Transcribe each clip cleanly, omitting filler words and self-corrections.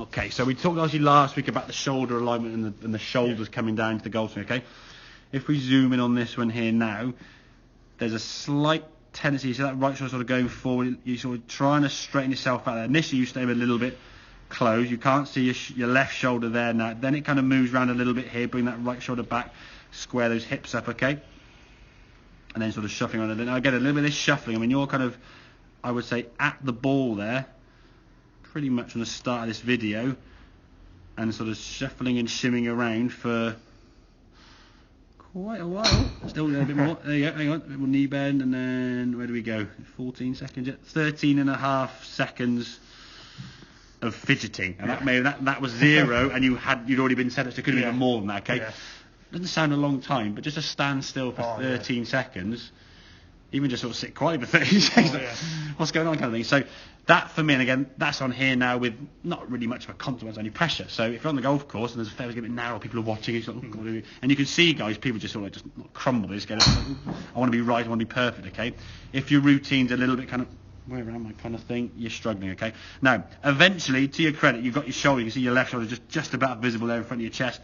Okay, so we talked obviously last week about the shoulder alignment and the shoulders coming down to the golf swing, okay? If we zoom in on this one here now, there's a slight tendency, so that right shoulder sort of going forward, you're sort of trying to straighten yourself out there. Initially you stay a little bit closed, you can't see your left shoulder there now, then it kind of moves around a little bit here, bring that right shoulder back, square those hips up, okay? And then sort of shuffling on it. Now again, a little bit of this shuffling, I mean you're kind of, I would say, at the ball there, pretty much from the start of this video, and sort of shuffling and shimming around for quite a while. Still a little bit more. There you go, hang on, a bit more knee bend, and then where do we go? 14 seconds yet? 13 and a half seconds of fidgeting, and that was 0, and you'd already been set up, so it could have been even more than that, okay? Yeah. Doesn't sound a long time, but just to stand still for 13 seconds, even just sort of sit quiet for 30 seconds, what's going on kind of thing. So that for me, and again, that's on here now with not really much of a consequence, any pressure. So if you're on the golf course and there's a fair bit narrow, people are watching, it's like, oh God, and you can see guys, people just sort of just not crumble, they just go, I want to be right, I want to be perfect, okay? If your routine's a little bit kind of, where am I kind of thing, you're struggling, okay? Now, eventually, to your credit, you've got your shoulder, you can see your left shoulder just about visible there in front of your chest,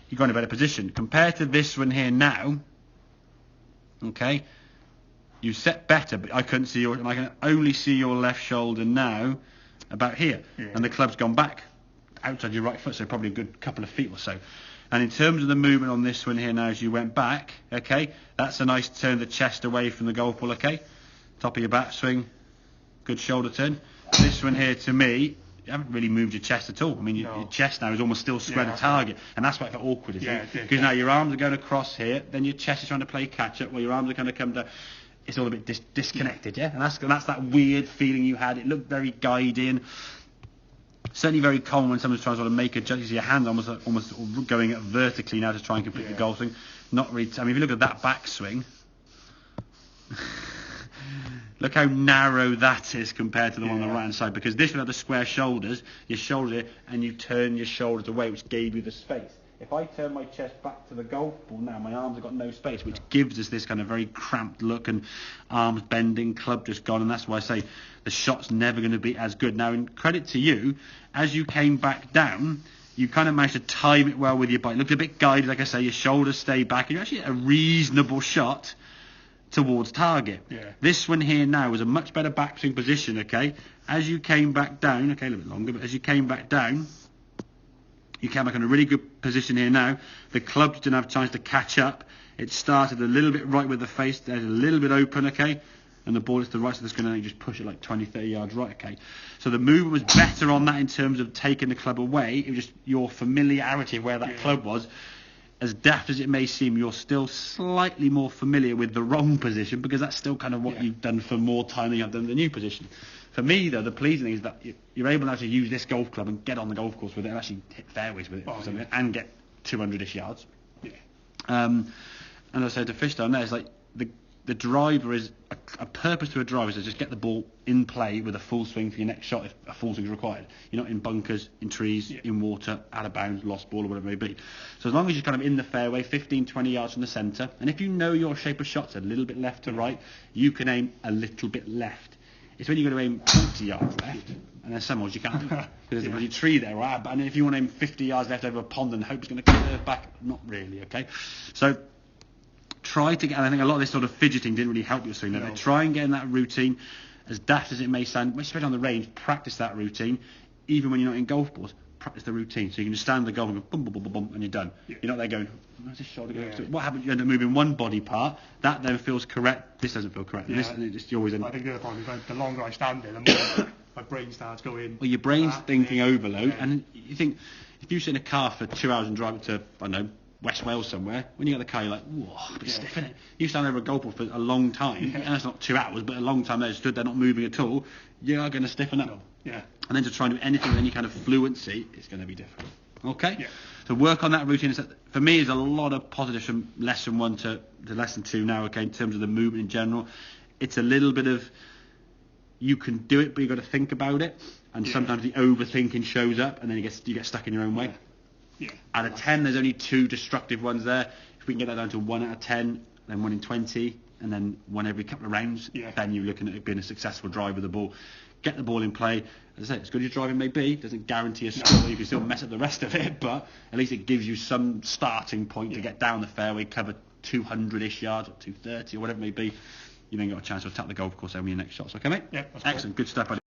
you've got in a better position. Compared to this one here now, okay, you set better, but I couldn't see and I can only see your left shoulder now about here, and the club's gone back outside your right foot, so probably a good couple of feet or so. And in terms of the movement on this one here now, as you went back, okay, that's a nice turn the chest away from the golf ball, okay, top of your back swing, good shoulder turn. This one here, to me, you haven't really moved your chest at all. I mean, your chest now is almost still square to target, and that's why it's awkward, isn't it? Because now your arms are going across here, then your chest is trying to play catch up, while your arms are kind of come down. It's all a bit disconnected, yeah? And that's that weird feeling you had. It looked very guiding. Certainly very common when someone's trying to sort of make a judge. You see your hands almost going vertically now to try and complete the golf swing. Not really. I mean, if you look at that backswing, look how narrow that is compared to the one on the right hand side. Because this one had the square shoulders, your shoulder, and you turn your shoulders away, which gave you the space. If I turn my chest back to the golf ball now, my arms have got no space, which gives us this kind of very cramped look, and arms bending, club just gone, and that's why I say the shot's never going to be as good. Now, in credit to you, as you came back down, you kind of managed to time it well with your bike. Looked a bit guided, like I say, your shoulders stay back, and you're actually a reasonable shot towards target. This one here now was a much better backswing position, okay? As you came back down, okay, a little bit longer, but as you came back down, you came back in a really good position here now. The clubs didn't have a chance to catch up. It started a little bit right with the face. There's a little bit open, okay? And the ball is to the right, so it's going to just push it like 20, 30 yards right, okay? So the movement was better on that in terms of taking the club away. It was just your familiarity of where that club was. As daft as it may seem, you're still slightly more familiar with the wrong position, because that's still kind of what you've done for more time than you've done the new position. For me, though, the pleasing thing is that you're able to actually use this golf club and get on the golf course with it and actually hit fairways with it and get 200-ish yards. And as I said to Fish down there, it's like the driver is a purpose to a driver is to just get the ball in play with a full swing for your next shot if a full swing is required. You're not in bunkers, in trees, in water, out of bounds, lost ball, or whatever it may be. So as long as you're kind of in the fairway, 15, 20 yards from the centre, and if you know your shape of shots a little bit left to right, you can aim a little bit left. It's when you're going to aim 40 yards left, and then some holes you can't do because there's a bloody tree there, right? And if you want to aim 50 yards left over a pond and hope it's going to curve back, not really, okay? So try to get, and I think a lot of this sort of fidgeting didn't really help your swing there. Try and get in that routine, as daft as it may sound, especially on the range, practice that routine, even when you're not in golf balls. Practice the routine, so you can just stand on the golf and go boom, boom, boom, boom, boom, and you're done. You're not there going, where's this shoulder going? What happens? You end up moving one body part, that then feels correct, this doesn't feel correct. This, and it just, you always end. I think the other problem is the longer I stand there, the more my brain starts going. Well, your brain's thinking overload, and you think, if you sit in a car for 2 hours and drive it to, I don't know, West Wales somewhere, when you get the car, you're like, whoa, a bit stiff, innit? You stand over a golf ball for a long time, and that's not 2 hours, but a long time there, stood there not moving at all, you are going to stiffen up. And then to try and do anything with any kind of fluency, it's going to be difficult. Okay? So work on that routine. For me, there's a lot of positives from lesson 1 to lesson 2 now, okay, in terms of the movement in general. It's a little bit of, you can do it, but you've got to think about it, and sometimes the overthinking shows up, and then you get stuck in your own way. Out of 10, there's only 2 destructive ones there. If we can get that down to 1 out of 10, then 1 in 20, and then 1 every couple of rounds, then you're looking at being a successful driver of the ball. get the ball in play. As I say, as good as your driving may be, doesn't guarantee a score. You can still mess up the rest of it, but at least it gives you some starting point to get down the fairway, cover 200-ish yards or 230 or whatever it may be. You then got a chance to tap the golf course over your next shots. Okay, mate? Yeah, that's excellent. cool. Good stuff, buddy.